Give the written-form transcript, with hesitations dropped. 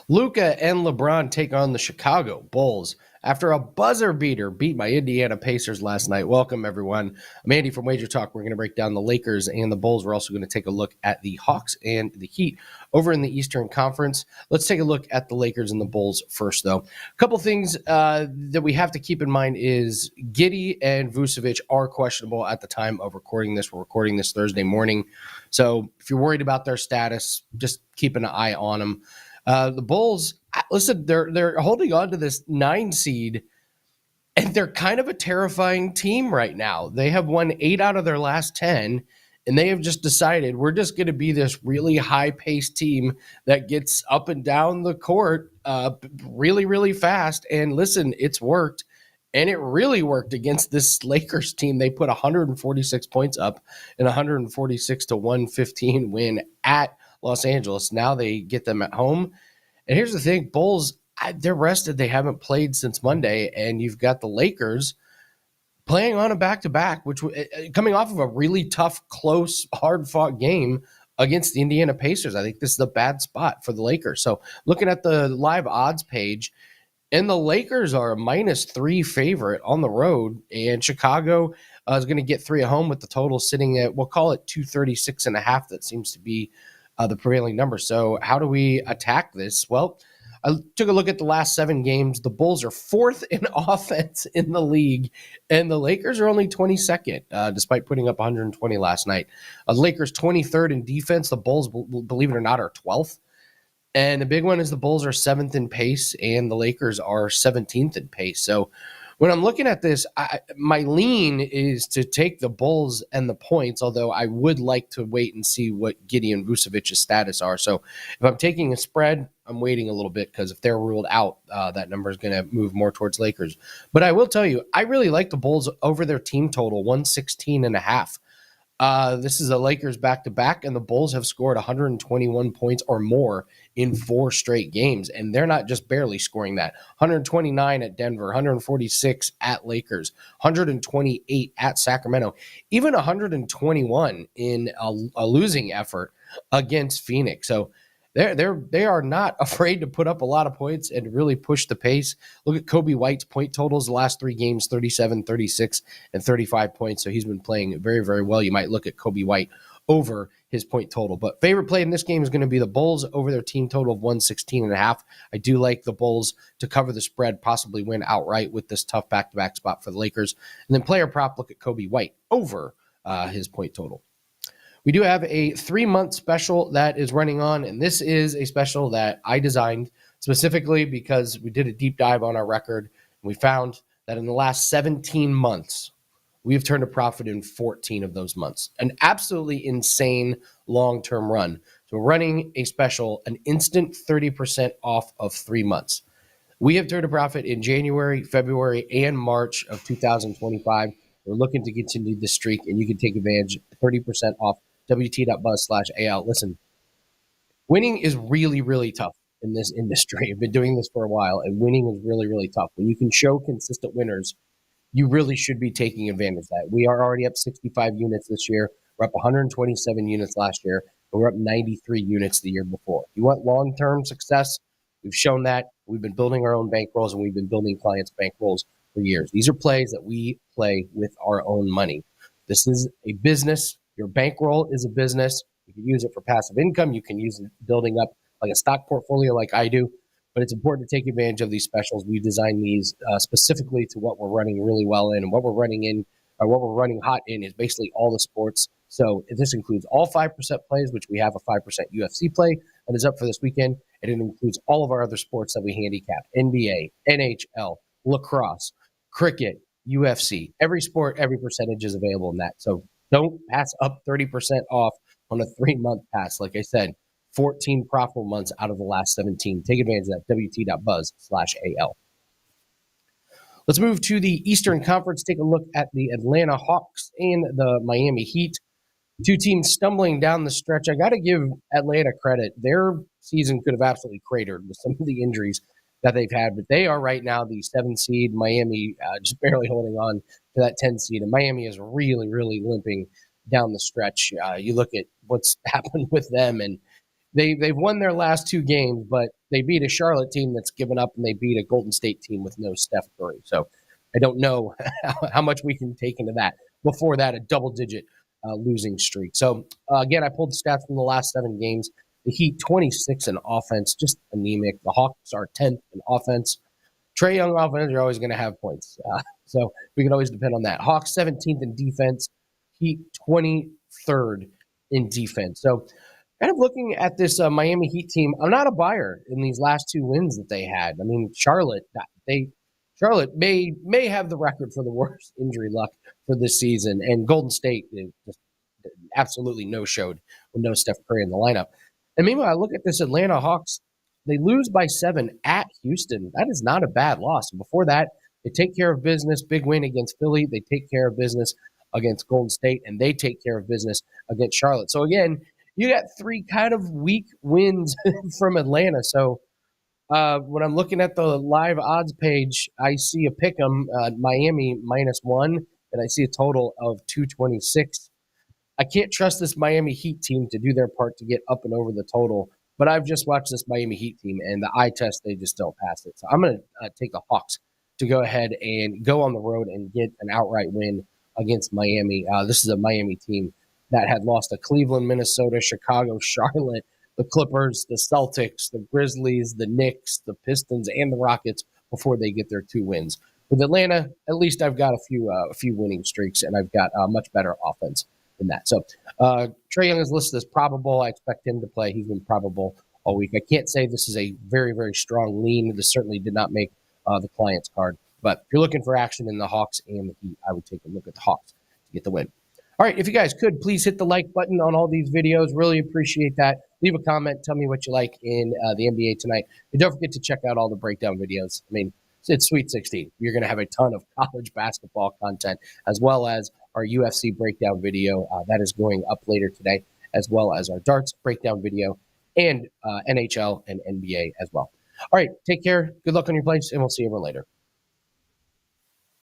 Luka and LeBron take on the Chicago Bulls after a buzzer beater beat by Indiana Pacers last night. Welcome, everyone. I'm Andy from WagerTalk. We're going to break down the Lakers and the Bulls. We're also going to take a look at the Hawks and the Heat over in the Eastern Conference. Let's take a look at the Lakers and the Bulls first, though. A couple things that we have to keep in mind is Giddey and Vucevic are questionable at the time of recording this. We're recording this Thursday morning. So if you're worried about their status, just keep an eye on them. The Bulls, listen, they're holding on to this 9 seed, and they're kind of a terrifying team right now. They have won 8 out of their last 10, and they have just decided we're just going to be this really high-paced team that gets up and down the court really, really fast. And listen, it's worked, and it really worked against this Lakers team. They put 146 points up in a 146-115 win at Los Angeles. Now they get them at home. And here's the thing, Bulls, they're rested. They haven't played since Monday. And you've got the Lakers playing on a back-to-back, which coming off of a really tough, close, hard-fought game against the Indiana Pacers. I think this is a bad spot for the Lakers. So looking at the live odds page, and the Lakers are a -3 favorite on the road, and Chicago is going to get 3 at home with the total sitting at, we'll call it 236.5. That seems to be the prevailing number. So how do we attack this? Well, I took a look at the last 7 games. The Bulls are 4th in offense in the league, and the Lakers are only 22nd, despite putting up 120 last night. The Lakers 23rd in defense. The Bulls, believe it or not, are 12th. And the big one is the Bulls are 7th in pace, and the Lakers are 17th in pace. So when I'm looking at this, my lean is to take the Bulls and the points, although I would like to wait and see what Giddey and Vucevic's status are. So if I'm taking a spread, I'm waiting a little bit because if they're ruled out, that number is going to move more towards Lakers. But I will tell you, I really like the Bulls over their team total, 116.5. This is a Lakers back-to-back, and the Bulls have scored 121 points or more in 4 straight games, and they're not just barely scoring that. 129 at Denver, 146 at Lakers, 128 at Sacramento, even 121 in a losing effort against Phoenix. So they are not afraid to put up a lot of points and really push the pace. Look at Kobe White's point totals the last 3 games, 37, 36, and 35 points. So he's been playing very, very well. You might look at Kobe White over his point total. But favorite play in this game is going to be the Bulls over their team total of 116.5. I do like the Bulls to cover the spread, possibly win outright with this tough back-to-back spot for the Lakers. And then player prop, look at Kobe White over his point total. We do have a 3-month special that is running on, and this is a special that I designed specifically because we did a deep dive on our record, and we found that in the last 17 months, we have turned a profit in 14 of those months. An absolutely insane long-term run. So we're running a special, an instant 30% off of 3 months. We have turned a profit in January, February, and March of 2025. We're looking to continue this streak, and you can take advantage 30% off WT.buzz/AL. Listen, winning is really, really tough in this industry. I've been doing this for a while, and winning is really, really tough. When you can show consistent winners, you really should be taking advantage of that. We are already up 65 units this year. We're up 127 units last year, and we're up 93 units the year before. You want long-term success? We've shown that. We've been building our own bankrolls, and we've been building clients' bankrolls for years. These are plays that we play with our own money. This is a business. Your bankroll is a business. You can use it for passive income. You can use it building up like a stock portfolio like I do. But it's important to take advantage of these specials. We designed these specifically to what we're running really well in. And what we're running hot in is basically all the sports. So this includes all 5% plays, which we have a 5% UFC play that is up for this weekend. And it includes all of our other sports that we handicap: NBA, NHL, lacrosse, cricket, UFC. Every sport, every percentage is available in that. So don't pass up 30% off on a 3-month pass. Like I said, 14 profitable months out of the last 17. Take advantage of that. WT.buzz/AL. Let's move to the Eastern Conference. Take a look at the Atlanta Hawks and the Miami Heat. 2 teams stumbling down the stretch. I got to give Atlanta credit. Their season could have absolutely cratered with some of the injuries that they've had, but they are right now the 7 seed. Miami just barely holding on to that 10 seed, and Miami is really, really limping down the stretch. You look at what's happened with them, and they've won their last 2 games, but they beat a Charlotte team that's given up, and they beat a Golden State team with no Steph Curry. So I don't know how much we can take into that. Before that, a double-digit losing streak. So, again, I pulled the stats from the last 7 games. The Heat, 26 in offense, just anemic. The Hawks are 10th in offense. Trae Young offense, you're always going to have points. So we can always depend on that. Hawks, 17th in defense. Heat, 23rd in defense. So kind of looking at this Miami Heat team, I'm not a buyer in these last 2 wins that they had. I mean, Charlotte may have the record for the worst injury luck for this season, and Golden State just absolutely no-showed with no Steph Curry in the lineup. And meanwhile, I look at this Atlanta Hawks. They lose by 7 at Houston. That is not a bad loss. And before that, they take care of business. Big win against Philly. They take care of business against Golden State, and they take care of business against Charlotte. So, again, you got 3 kind of weak wins from Atlanta. So, when I'm looking at the live odds page, I see a pick 'em, Miami -1, and I see a total of 226. I can't trust this Miami Heat team to do their part to get up and over the total, but I've just watched this Miami Heat team, and the eye test, they just don't pass it. So I'm going to take the Hawks to go ahead and go on the road and get an outright win against Miami. This is a Miami team that had lost to Cleveland, Minnesota, Chicago, Charlotte, the Clippers, the Celtics, the Grizzlies, the Knicks, the Pistons, and the Rockets before they get their 2 wins. With Atlanta, at least I've got a few winning streaks, and I've got a much better offense than that. So Trae Young is listed as probable. I expect him to play. He's been probable all week. I can't say this is a very, very strong lean. This certainly did not make the client's card. But if you're looking for action in the Hawks and the Heat, I would take a look at the Hawks to get the win. All right, if you guys could, please hit the like button on all these videos. Really appreciate that. Leave a comment. Tell me what you like in the NBA tonight. And don't forget to check out all the breakdown videos. I mean, it's Sweet 16. You're going to have a ton of college basketball content, as well as our UFC breakdown video that is going up later today, as well as our darts breakdown video and NHL and NBA as well. All right, take care. Good luck on your plays, and we'll see you over later.